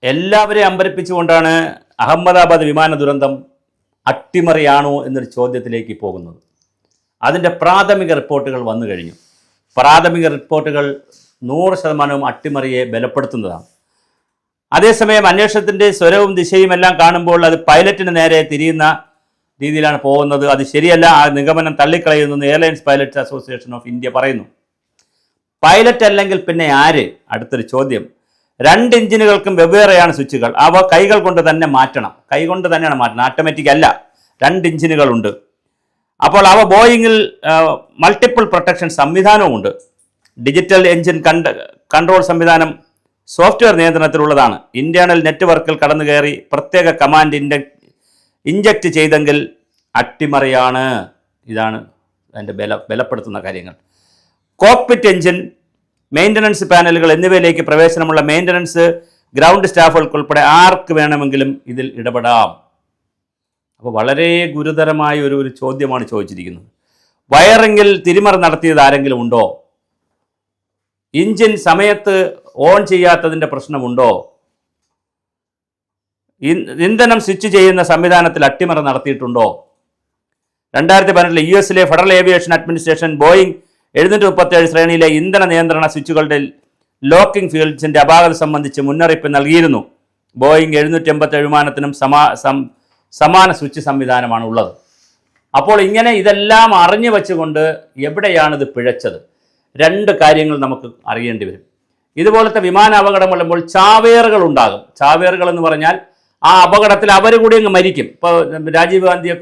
എല്ലാവരെയും അമ്പരപ്പിച്ചുകൊണ്ടാണ് അഹമ്മദാബാദ് വിമാന ദുരന്തം അട്ടിമറിയാണോ എന്നൊരു ചോദ്യത്തിലേക്ക് പോകുന്നത്. അതിൻ്റെ പ്രാഥമിക റിപ്പോർട്ടുകൾ വന്നു കഴിഞ്ഞു. പ്രാഥമിക റിപ്പോർട്ടുകൾ 100% അട്ടിമറിയെ ബലപ്പെടുത്തുന്നതാണ്. അതേസമയം അന്വേഷണത്തിൻ്റെ സ്വരവും ദിശയും എല്ലാം കാണുമ്പോൾ അത് പൈലറ്റിന് നേരെ തിരിയുന്ന രീതിയിലാണ് പോകുന്നത്. അത് ശരിയല്ല, ആ നിഗമനം തള്ളിക്കളയുന്നു airlines pilots association of India പറയുന്നു. പൈലറ്റ് അല്ലെങ്കിൽ പിന്നെ ആര്? അടുത്തൊരു ചോദ്യം. 2 എഞ്ചിനുകൾക്കും വെവ്വേറെയാണ് സ്വിച്ചുകൾ. അവ കൈകൾ കൊണ്ട് തന്നെ മാറ്റണം. കൈകൊണ്ട് തന്നെയാണ് മാറ്റണം, ഓട്ടോമാറ്റിക് അല്ല. 2 എഞ്ചിനുകളുണ്ട്. അപ്പോൾ അവ ബോയിങ്ങിൽ മൾട്ടിപ്പിൾ പ്രൊട്ടക്ഷൻ സംവിധാനവുമുണ്ട്. ഡിജിറ്റൽ എഞ്ചിൻ കൺട്രോൾ സംവിധാനം സോഫ്റ്റ്വെയർ നിയന്ത്രണത്തിലുള്ളതാണ്. ഇന്റേണൽ നെറ്റ്വർക്കിൽ കടന്നു കയറി പ്രത്യേക കമാൻഡ് ഇഞ്ചക്ട് ചെയ്തെങ്കിൽ അട്ടിമറിയാണ്. ഇതാണ് അതിൻ്റെ ബലപ്പെടുത്തുന്ന കാര്യങ്ങൾ. കോക്പിറ്റ് എഞ്ചിൻ, മെയിൻ്റനൻസ് പാനലുകൾ എന്നിവയിലേക്ക് പ്രവേശനമുള്ള മെയിൻ്റനൻസ് ഗ്രൗണ്ട് സ്റ്റാഫുകൾക്കുൾപ്പെടെ ആർക്ക് വേണമെങ്കിലും ഇതിൽ ഇടപെടാം. അപ്പോൾ വളരെ ഗുരുതരമായ ഒരു ചോദ്യമാണ് ചോദിച്ചിരിക്കുന്നത്. വയറിങ്ങിൽ തിരിമറി നടത്തിയത് ആരെങ്കിലും ഉണ്ടോ? എഞ്ചിൻ സമയത്ത് ഓൺ ചെയ്യാത്തതിൻ്റെ പ്രശ്നമുണ്ടോ? ഇന്ധനം സ്വിച്ച് ചെയ്യുന്ന സംവിധാനത്തിൽ അട്ടിമറി നടത്തിയിട്ടുണ്ടോ? 2018 US federal aviation administration Boeing 737 ശ്രേണിയിലെ ഇന്ധന നിയന്ത്രണ സ്വിച്ചുകളുടെ ലോക്കിംഗ് ഫീൽഡ്സിൻ്റെ അപാകത സംബന്ധിച്ച് മുന്നറിയിപ്പ് നൽകിയിരുന്നു. ബോയിങ് 787 വിമാനത്തിനും സമാന സ്വിച്ച് സംവിധാനമാണ് ഉള്ളത്. അപ്പോൾ ഇങ്ങനെ ഇതെല്ലാം അറിഞ്ഞു വച്ചുകൊണ്ട് എവിടെയാണിത് പിഴച്ചത്? 2 കാര്യങ്ങൾ നമുക്ക് അറിയേണ്ടി വരും. ഇതുപോലത്തെ വിമാന അപകടം വരുമ്പോൾ ചാവേറുകൾ ഉണ്ടാകും. ചാവേറുകൾ എന്ന് പറഞ്ഞാൽ ആ അപകടത്തിൽ അവർ കൂടി അങ്ങ് മരിക്കും. ഇപ്പോൾ രാജീവ് ഗാന്ധിയെ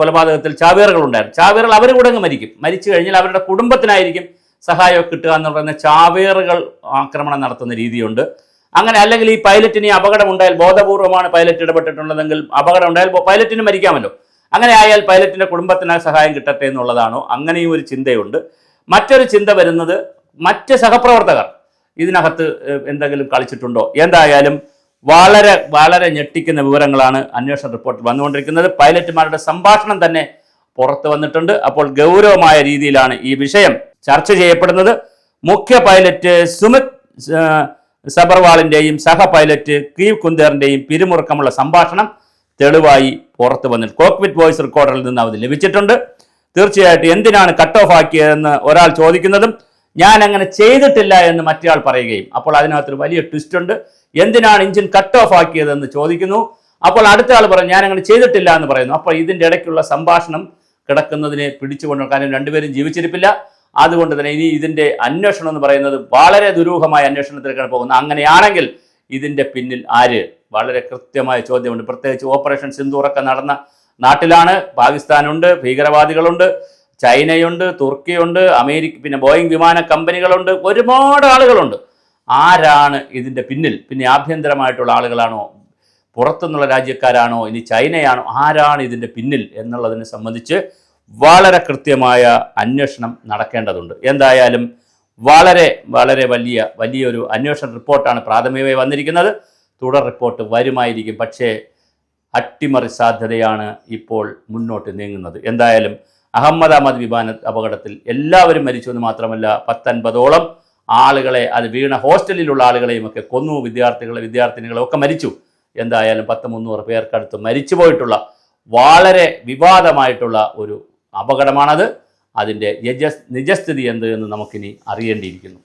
കൊലപാതകത്തിൽ ചാവേറുകൾ ഉണ്ടായിരുന്നു. ചാവേറുകൾ അവർ കൂടെ അങ്ങ് മരിക്കും. മരിച്ചു കഴിഞ്ഞാൽ അവരുടെ കുടുംബത്തിനായിരിക്കും സഹായമൊക്കെ കിട്ടുക എന്ന് പറയുന്ന ചാവേറുകൾ ആക്രമണം നടത്തുന്ന രീതിയുണ്ട്. അങ്ങനെ അല്ലെങ്കിൽ ഈ പൈലറ്റിന് അപകടം ഉണ്ടായാൽ, ബോധപൂർവമാണ് പൈലറ്റ് ഇടപെട്ടിട്ടുള്ളതെങ്കിൽ അപകടം ഉണ്ടായാൽ പൈലറ്റിന് മരിക്കാമല്ലോ. അങ്ങനെ ആയാൽ പൈലറ്റിൻ്റെ കുടുംബത്തിന് സഹായം കിട്ടട്ടെ എന്നുള്ളതാണോ? അങ്ങനെയും ഒരു ചിന്തയുണ്ട്. മറ്റൊരു ചിന്ത വരുന്നത് മറ്റ് സഹപ്രവർത്തകർ ഇതിനകത്ത് എന്തെങ്കിലും കളിച്ചിട്ടുണ്ടോ? എന്തായാലും വളരെ വളരെ ഞെട്ടിക്കുന്ന വിവരങ്ങളാണ് അന്വേഷണ റിപ്പോർട്ടിൽ വന്നുകൊണ്ടിരിക്കുന്നത്. പൈലറ്റുമാരുടെ സംഭാഷണം തന്നെ പുറത്തു വന്നിട്ടുണ്ട്. അപ്പോൾ ഗൗരവമായ രീതിയിലാണ് ഈ വിഷയം ചർച്ച ചെയ്യപ്പെടുന്നത്. മുഖ്യ പൈലറ്റ് സുമിത് സബർവാളിൻ്റെയും സഹ പൈലറ്റ് കീവ് കുന്ദേറിൻ്റെയും പിരിമുറുക്കമുള്ള സംഭാഷണം തെളിവായി പുറത്തു വന്നിട്ട് കോക്പിറ്റ് വോയിസ് റെക്കോർഡറിൽ നിന്ന് അത് ലഭിച്ചിട്ടുണ്ട്. തീർച്ചയായിട്ടും എന്തിനാണ് കട്ട് ഓഫ് ആക്കിയതെന്ന് ഒരാൾ ചോദിക്കുന്നതും ഞാൻ അങ്ങനെ ചെയ്തിട്ടില്ല എന്ന് മറ്റേയാൾ പറയുകയും, അപ്പോൾ അതിനകത്തൊരു വലിയ ട്വിസ്റ്റ് ഉണ്ട്. എന്തിനാണ് എഞ്ചിൻ കട്ട് ഓഫ് ആക്കിയതെന്ന് ചോദിക്കുന്നു. അപ്പോൾ അടുത്ത ആൾ പറയും ഞാൻ അങ്ങനെ ചെയ്തിട്ടില്ല എന്ന് പറയുന്നു. അപ്പോൾ ഇതിൻ്റെ ഇടയ്ക്കുള്ള സംഭാഷണം കിടക്കുന്നതിനെ പിടിച്ചുകൊണ്ട്, കാരണം 2 പേരും ജീവിച്ചിരിപ്പില്ല. അതുകൊണ്ട് തന്നെ ഇനി ഇതിൻ്റെ അന്വേഷണം എന്ന് പറയുന്നത് വളരെ ദുരൂഹമായ അന്വേഷണത്തിലേക്കാണ് പോകുന്നത്. അങ്ങനെയാണെങ്കിൽ ഇതിൻ്റെ പിന്നിൽ ആര്? വളരെ കൃത്യമായ ചോദ്യമുണ്ട്. പ്രത്യേകിച്ച് ഓപ്പറേഷൻ സിന്ദൂറൊക്കെ നടന്ന നാട്ടിലാണ്. പാകിസ്ഥാനുണ്ട്, ഭീകരവാദികളുണ്ട്, ചൈനയുണ്ട്, തുർക്കിയുണ്ട്, അമേരിക്ക, പിന്നെ ബോയിങ് വിമാന കമ്പനികളുണ്ട്, ഒരുപാട് ആളുകളുണ്ട്. ആരാണ് ഇതിൻ്റെ പിന്നിൽ? പിന്നെ ആഭ്യന്തരമായിട്ടുള്ള ആളുകളാണോ, പുറത്തുനിന്നുള്ള രാജ്യക്കാരാണോ, ഇനി ചൈനയാണോ? ആരാണ് ഇതിൻ്റെ പിന്നിൽ എന്നുള്ളതിനെ സംബന്ധിച്ച് വളരെ കൃത്യമായ അന്വേഷണം നടക്കേണ്ടതുണ്ട്. എന്തായാലും വളരെ വളരെ വലിയൊരു അന്വേഷണ റിപ്പോർട്ടാണ് പ്രാഥമികമായി വന്നിരിക്കുന്നത്. തുടർ റിപ്പോർട്ട് വരുമായിരിക്കും. പക്ഷേ അട്ടിമറി സാധ്യതയാണ് ഇപ്പോൾ മുന്നോട്ട് നീങ്ങുന്നത്. എന്തായാലും അഹമ്മദാബാദ് വിമാന അപകടത്തിൽ എല്ലാവരും മരിച്ചു എന്ന് മാത്രമല്ല 10-50ഓളം ആളുകളെ, അത് വീണ ഹോസ്റ്റലിലുള്ള ആളുകളെയും ഒക്കെ കൊന്നു. വിദ്യാർത്ഥിനികളെ ഒക്കെ മരിച്ചു. എന്തായാലും 100-300 പേർക്കടുത്ത് മരിച്ചു പോയിട്ടുള്ള വളരെ വിവാദമായിട്ടുള്ള ഒരു അപകടമാണത്. അതിൻ്റെ നിജസ്ഥിതി എന്ത് എന്ന് നമുക്കിനി അറിയേണ്ടിയിരിക്കുന്നു.